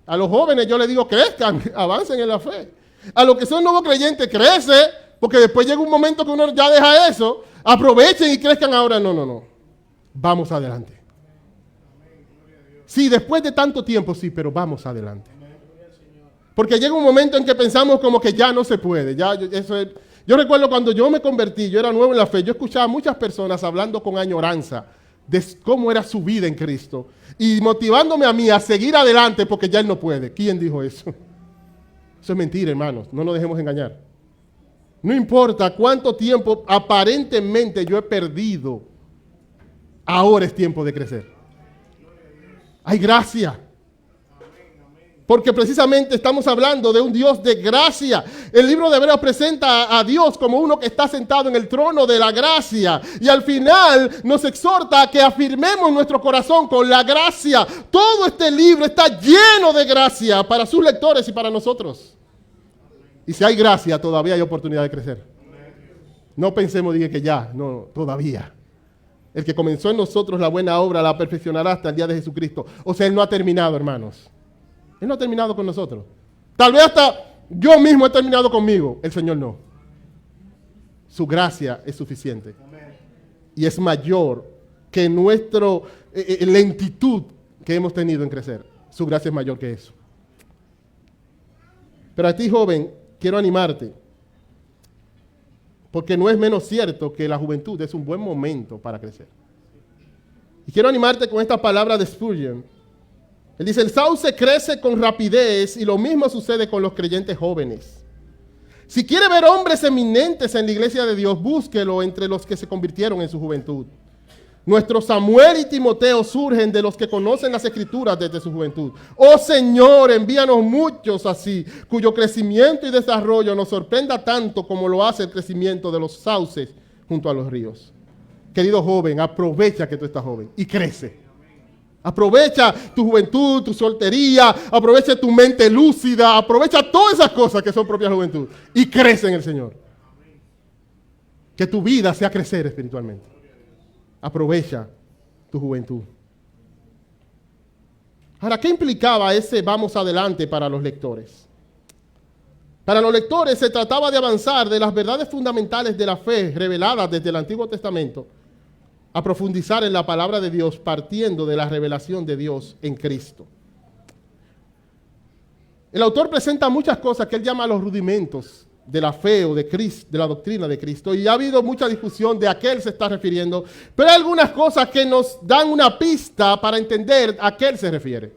A los jóvenes yo les digo, crezcan, avancen en la fe. A los que son nuevos creyentes, crece, porque después llega un momento que uno ya deja eso. Aprovechen y crezcan ahora. No. Vamos adelante. Sí, después de tanto tiempo, sí, pero vamos adelante. Porque llega un momento en que pensamos como que ya no se puede. Yo recuerdo cuando yo me convertí, yo era nuevo en la fe, yo escuchaba a muchas personas hablando con añoranza de cómo era su vida en Cristo y motivándome a mí a seguir adelante porque ya Él no puede. ¿Quién dijo eso? Eso es mentira, hermanos, no nos dejemos engañar. No importa cuánto tiempo aparentemente yo he perdido, ahora es tiempo de crecer. Hay gracia. Porque precisamente estamos hablando de un Dios de gracia. El libro de Hebreos presenta a Dios como uno que está sentado en el trono de la gracia. Y al final nos exhorta a que afirmemos nuestro corazón con la gracia. Todo este libro está lleno de gracia para sus lectores y para nosotros. Y si hay gracia, todavía hay oportunidad de crecer. No pensemos que ya, no, todavía. El que comenzó en nosotros la buena obra la perfeccionará hasta el día de Jesucristo. O sea, Él no ha terminado, hermanos. Él no ha terminado con nosotros. Tal vez hasta yo mismo he terminado conmigo. El Señor no. Su gracia es suficiente. Y es mayor que nuestra lentitud que hemos tenido en crecer. Su gracia es mayor que eso. Pero a ti, joven, quiero animarte. Porque no es menos cierto que la juventud es un buen momento para crecer. Y quiero animarte con esta palabra de Spurgeon. Él dice, el sauce crece con rapidez y lo mismo sucede con los creyentes jóvenes. Si quiere ver hombres eminentes en la iglesia de Dios, búsquelo entre los que se convirtieron en su juventud. Nuestros Samuel y Timoteo surgen de los que conocen las Escrituras desde su juventud. Oh Señor, envíanos muchos así, cuyo crecimiento y desarrollo nos sorprenda tanto como lo hace el crecimiento de los sauces junto a los ríos. Querido joven, aprovecha que tú estás joven y crece. Aprovecha tu juventud, tu soltería, aprovecha tu mente lúcida, aprovecha todas esas cosas que son propias de la juventud y crece en el Señor. Que tu vida sea crecer espiritualmente. Aprovecha tu juventud. Ahora, ¿qué implicaba ese vamos adelante para los lectores? Para los lectores se trataba de avanzar de las verdades fundamentales de la fe reveladas desde el Antiguo Testamento a profundizar en la palabra de Dios partiendo de la revelación de Dios en Cristo. El autor presenta muchas cosas que él llama los rudimentos de la fe o de Cristo, de la doctrina de Cristo, y ha habido mucha discusión de a qué él se está refiriendo, pero hay algunas cosas que nos dan una pista para entender a qué él se refiere.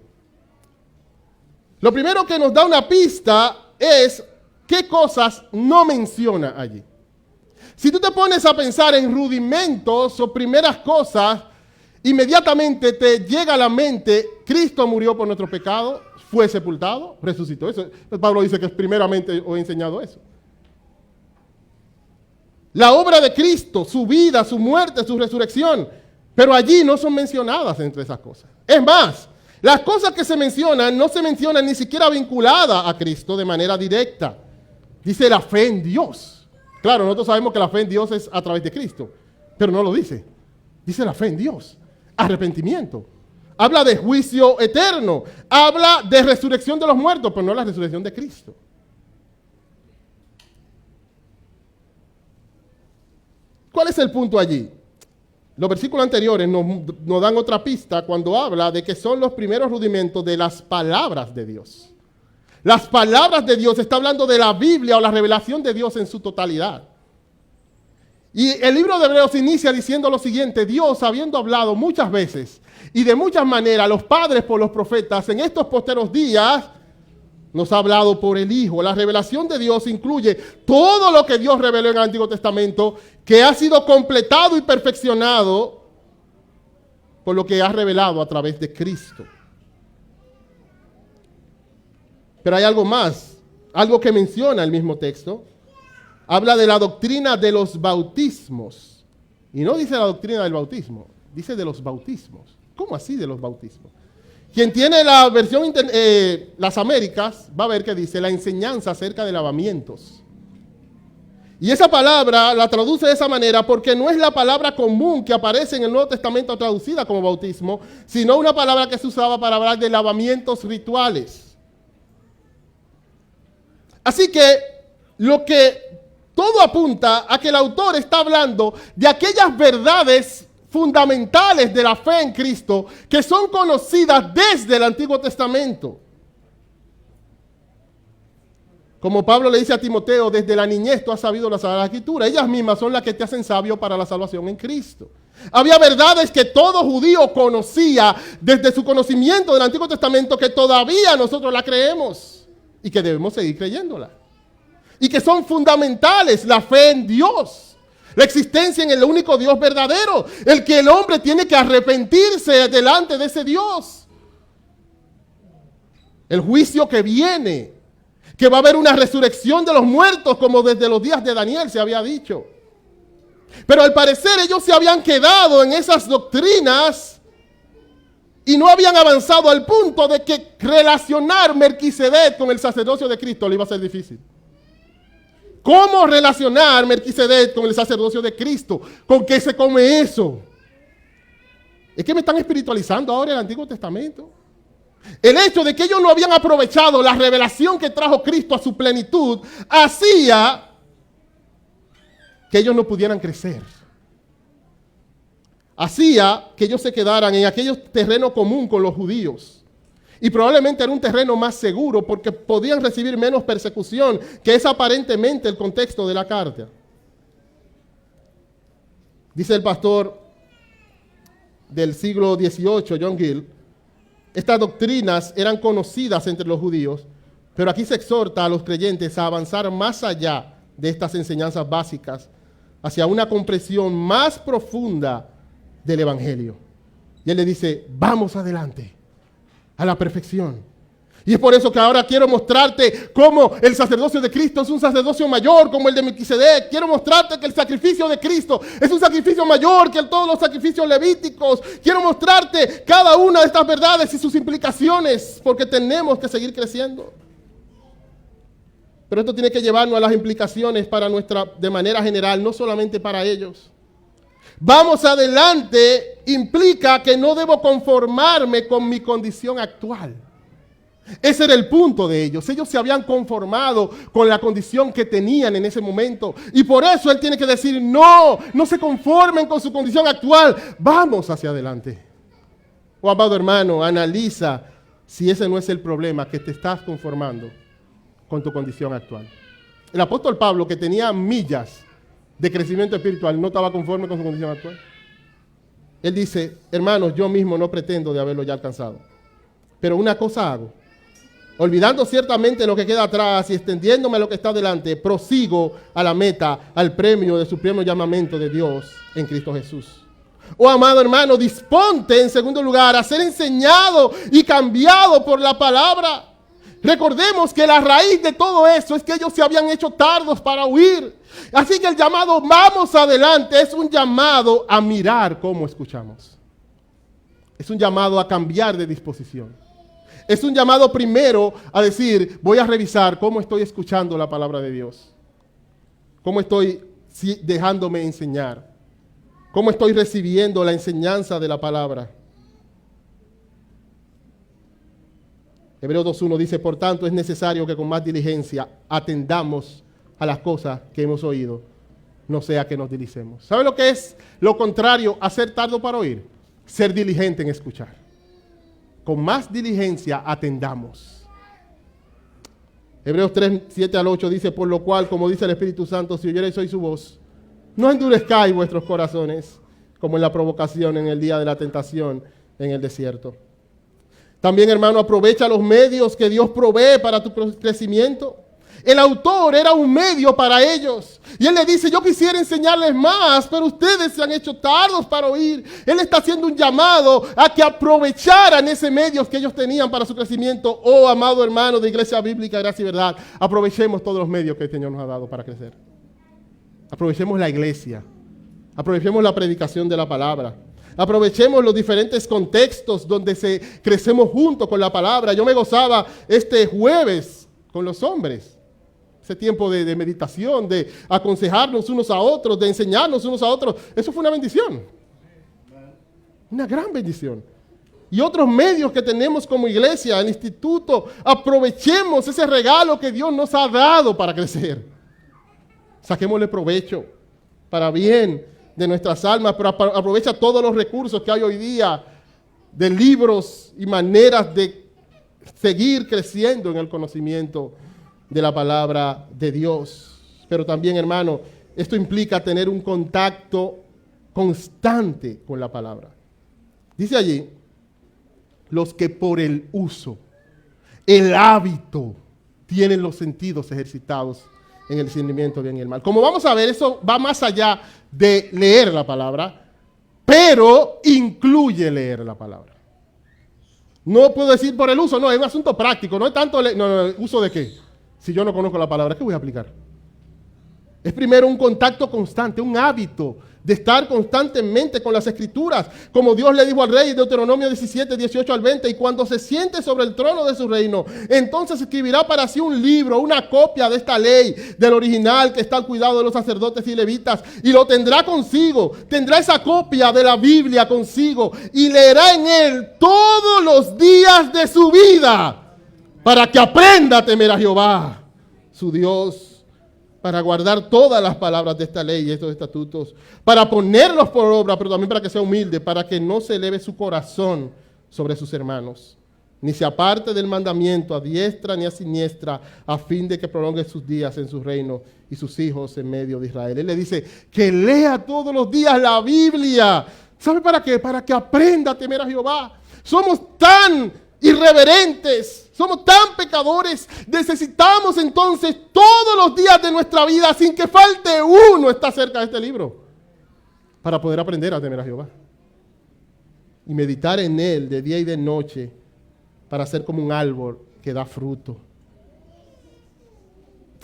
Lo primero que nos da una pista es qué cosas no menciona allí. Si tú te pones a pensar en rudimentos o primeras cosas, inmediatamente te llega a la mente, Cristo murió por nuestro pecado, fue sepultado, resucitó. Eso, Pablo dice que primeramente os he enseñado eso. La obra de Cristo, su vida, su muerte, su resurrección, pero allí no son mencionadas entre esas cosas. Es más, las cosas que se mencionan no se mencionan ni siquiera vinculadas a Cristo de manera directa. Dice la fe en Dios. Claro, nosotros sabemos que la fe en Dios es a través de Cristo, pero no lo dice. Dice la fe en Dios. Arrepentimiento. Habla de juicio eterno. Habla de resurrección de los muertos, pero no la resurrección de Cristo. ¿Cuál es el punto allí? Los versículos anteriores nos dan otra pista cuando habla de que son los primeros rudimentos de las palabras de Dios. Las palabras de Dios, está hablando de la Biblia o la revelación de Dios en su totalidad. Y el libro de Hebreos inicia diciendo lo siguiente: Dios, habiendo hablado muchas veces y de muchas maneras a los padres por los profetas, en estos posteros días nos ha hablado por el Hijo. La revelación de Dios incluye todo lo que Dios reveló en el Antiguo Testamento, que ha sido completado y perfeccionado por lo que ha revelado a través de Cristo. Pero hay algo más, algo que menciona el mismo texto. Habla de la doctrina de los bautismos. Y no dice la doctrina del bautismo, dice de los bautismos. ¿Cómo así de los bautismos? Quien tiene la versión, las Américas, va a ver que dice la enseñanza acerca de lavamientos. Y esa palabra la traduce de esa manera porque no es la palabra común que aparece en el Nuevo Testamento traducida como bautismo, sino una palabra que se usaba para hablar de lavamientos rituales. Así que todo apunta a que el autor está hablando de aquellas verdades fundamentales de la fe en Cristo que son conocidas desde el Antiguo Testamento. Como Pablo le dice a Timoteo, desde la niñez tú has sabido la Sagrada Escritura. Ellas mismas son las que te hacen sabio para la salvación en Cristo. Había verdades que todo judío conocía desde su conocimiento del Antiguo Testamento que todavía nosotros la creemos y que debemos seguir creyéndola. Y que son fundamentales: la fe en Dios, la existencia en el único Dios verdadero, el que el hombre tiene que arrepentirse delante de ese Dios. El juicio que viene, que va a haber una resurrección de los muertos como desde los días de Daniel se había dicho. Pero al parecer ellos se habían quedado en esas doctrinas y no habían avanzado al punto de que relacionar Melquisedec con el sacerdocio de Cristo le iba a ser difícil. ¿Cómo relacionar Melquisedec con el sacerdocio de Cristo? ¿Con qué se come eso? Es que me están espiritualizando ahora el Antiguo Testamento. El hecho de que ellos no habían aprovechado la revelación que trajo Cristo a su plenitud hacía que ellos no pudieran crecer. Hacía que ellos se quedaran en aquellos terreno común con los judíos. Y probablemente era un terreno más seguro porque podían recibir menos persecución, que es aparentemente el contexto de la carta. Dice el pastor del siglo XVIII, John Gill, estas doctrinas eran conocidas entre los judíos, pero aquí se exhorta a los creyentes a avanzar más allá de estas enseñanzas básicas hacia una comprensión más profunda del Evangelio. Y él le dice, vamos adelante a la perfección. Y es por eso que ahora quiero mostrarte cómo el sacerdocio de Cristo es un sacerdocio mayor como el de Melquisedec. Quiero mostrarte que el sacrificio de Cristo es un sacrificio mayor que todos los sacrificios levíticos. Quiero mostrarte cada una de estas verdades y sus implicaciones, porque tenemos que seguir creciendo. Pero esto tiene que llevarnos a las implicaciones para de manera general, no solamente para ellos. Vamos adelante implica que no debo conformarme con mi condición actual. Ese era el punto de ellos. Ellos se habían conformado con la condición que tenían en ese momento. Y por eso Él tiene que decir, no se conformen con su condición actual. Vamos hacia adelante. Oh, amado hermano, analiza si ese no es el problema, que te estás conformando con tu condición actual. El apóstol Pablo, que tenía millas de crecimiento espiritual, no estaba conforme con su condición actual. Él dice, hermanos, yo mismo no pretendo de haberlo ya alcanzado. Pero una cosa hago. Olvidando ciertamente lo que queda atrás y extendiéndome a lo que está delante, prosigo a la meta, al premio de supremo llamamiento de Dios en Cristo Jesús. Oh, amado hermano, disponte en segundo lugar a ser enseñado y cambiado por la palabra. Recordemos que la raíz de todo eso es que ellos se habían hecho tardos para huir. Así que el llamado vamos adelante es un llamado a mirar cómo escuchamos. Es un llamado a cambiar de disposición. Es un llamado primero a decir, voy a revisar cómo estoy escuchando la palabra de Dios. Cómo estoy dejándome enseñar. Cómo estoy recibiendo la enseñanza de la palabra. Hebreos 2:1 dice, por tanto es necesario que con más diligencia atendamos a las cosas que hemos oído, no sea que nos diligemos. ¿Sabe lo que es lo contrario a ser tardo para oír? Ser diligente en escuchar. Con más diligencia atendamos. Hebreos 3:7-8 dice, por lo cual, como dice el Espíritu Santo, si oyereis hoy su voz, no endurezcáis vuestros corazones, como en la provocación en el día de la tentación en el desierto. También, hermano, aprovecha los medios que Dios provee para tu crecimiento. El autor era un medio para ellos. Y él le dice, yo quisiera enseñarles más, pero ustedes se han hecho tardos para oír. Él está haciendo un llamado a que aprovecharan ese medio que ellos tenían para su crecimiento. Oh, amado hermano de Iglesia Bíblica, Gracia y Verdad, aprovechemos todos los medios que el Señor nos ha dado para crecer. Aprovechemos la iglesia. Aprovechemos la predicación de la palabra. Aprovechemos los diferentes contextos donde crecemos juntos con la palabra. Yo me gozaba este jueves con los hombres. Ese tiempo de meditación, de aconsejarnos unos a otros, de enseñarnos unos a otros. Eso fue una bendición. Una gran bendición. Y otros medios que tenemos como iglesia, el instituto, aprovechemos ese regalo que Dios nos ha dado para crecer. Saquémosle provecho para bien de nuestras almas, pero aprovecha todos los recursos que hay hoy día de libros y maneras de seguir creciendo en el conocimiento de la palabra de Dios. Pero también, hermano, esto implica tener un contacto constante con la palabra. Dice allí, los que por el uso, el hábito, tienen los sentidos ejercitados en el discernimiento del bien y el mal. Como vamos a ver, eso va más allá de leer la palabra, pero incluye leer la palabra. No puedo decir por el uso, no, es un asunto práctico, no es tanto ¿uso de qué? Si yo no conozco la palabra, ¿qué voy a aplicar? Es primero un contacto constante, un hábito de estar constantemente con las Escrituras, como Dios le dijo al rey en Deuteronomio 17:18-20, y cuando se siente sobre el trono de su reino, entonces escribirá para sí un libro, una copia de esta ley, del original que está al cuidado de los sacerdotes y levitas, y lo tendrá consigo, tendrá esa copia de la Biblia consigo, y leerá en él todos los días de su vida, para que aprenda a temer a Jehová, su Dios, para guardar todas las palabras de esta ley y estos estatutos, para ponerlos por obra, pero también para que sea humilde, para que no se eleve su corazón sobre sus hermanos, ni se aparte del mandamiento a diestra ni a siniestra, a fin de que prolongue sus días en su reino y sus hijos en medio de Israel. Él le dice que lea todos los días la Biblia. ¿Sabe para qué? Para que aprenda a temer a Jehová. Somos tan irreverentes, somos tan pecadores, necesitamos entonces todos los días de nuestra vida, sin que falte uno, estar cerca de este libro, para poder aprender a temer a Jehová y meditar en él de día y de noche, para ser como un árbol que da fruto.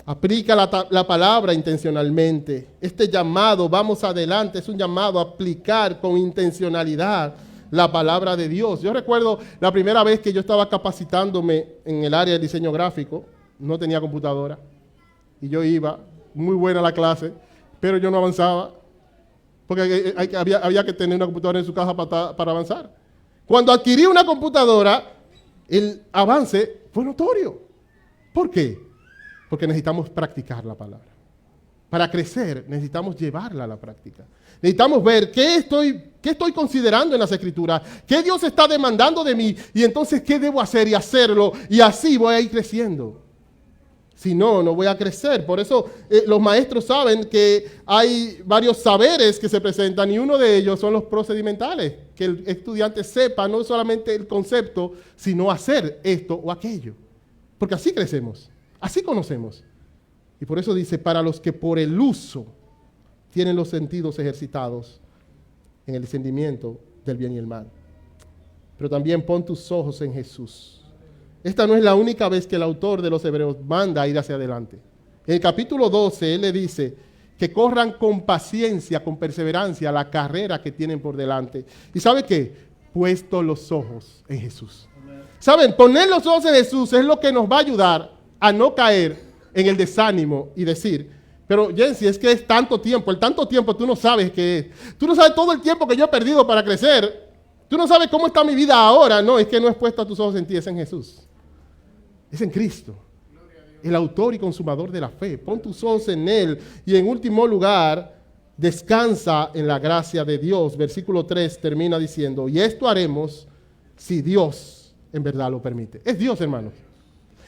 Aplica la palabra intencionalmente. Este llamado, vamos adelante, es un llamado a aplicar con intencionalidad la palabra de Dios. Yo recuerdo la primera vez que yo estaba capacitándome en el área del diseño gráfico, no tenía computadora, y yo iba, muy buena la clase, pero yo no avanzaba, porque había que tener una computadora en su casa para avanzar. Cuando adquirí una computadora, el avance Fue notorio. ¿Por qué? Porque necesitamos practicar la palabra. Para crecer necesitamos llevarla a la práctica. Necesitamos ver qué estoy considerando en las Escrituras, qué Dios está demandando de mí y entonces qué debo hacer y hacerlo y así voy a ir creciendo. Si no, no voy a crecer. Por eso los maestros saben que hay varios saberes que se presentan y uno de ellos son los procedimentales, que el estudiante sepa no solamente el concepto, sino hacer esto o aquello. Porque así crecemos, así conocemos. Y por eso dice, para los que por el uso tienen los sentidos ejercitados en el discernimiento del bien y el mal. Pero también pon tus ojos en Jesús. Esta no es la única vez que el autor de los Hebreos manda a ir hacia adelante. En el capítulo 12, él le dice que corran con paciencia, con perseverancia la carrera que tienen por delante. ¿Y sabe qué? Puesto los ojos en Jesús. ¿Saben? Poner los ojos en Jesús es lo que nos va a ayudar a no caer en el desánimo y decir, pero Jensi, es que es tanto tiempo, el tanto tiempo tú no sabes qué es. Tú no sabes todo el tiempo que yo he perdido para crecer. Tú no sabes cómo está mi vida ahora. No, es que no es puesto tus ojos en ti, es en Jesús. Es en Cristo, el autor y consumador de la fe. Pon tus ojos en Él y en último lugar, descansa en la gracia de Dios. Versículo 3 termina diciendo, y esto haremos si Dios en verdad lo permite. Es Dios, hermanos.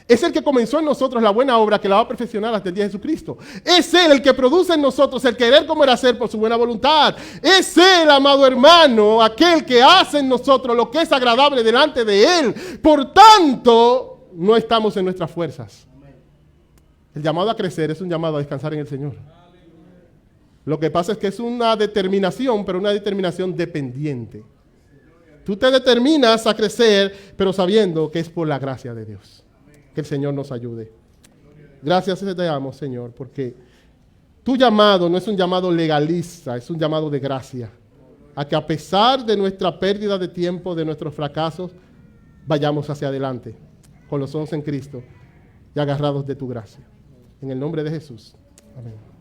Es el que comenzó en nosotros la buena obra que la va a perfeccionar hasta el día de Jesucristo. Es Él el que produce en nosotros el querer como el hacer por su buena voluntad. Es Él, amado hermano, aquel que hace en nosotros lo que es agradable delante de Él. Por tanto, no estamos en nuestras fuerzas. El llamado a crecer es un llamado a descansar en el Señor. Lo que pasa es que es una determinación, pero una determinación dependiente. Tú te determinas a crecer, pero sabiendo que es por la gracia de Dios. Que el Señor nos ayude. Gracias te damos, Señor, porque tu llamado no es un llamado legalista, es un llamado de gracia. A que a pesar de nuestra pérdida de tiempo, de nuestros fracasos, vayamos hacia adelante, con los ojos en Cristo y agarrados de tu gracia. En el nombre de Jesús. Amén.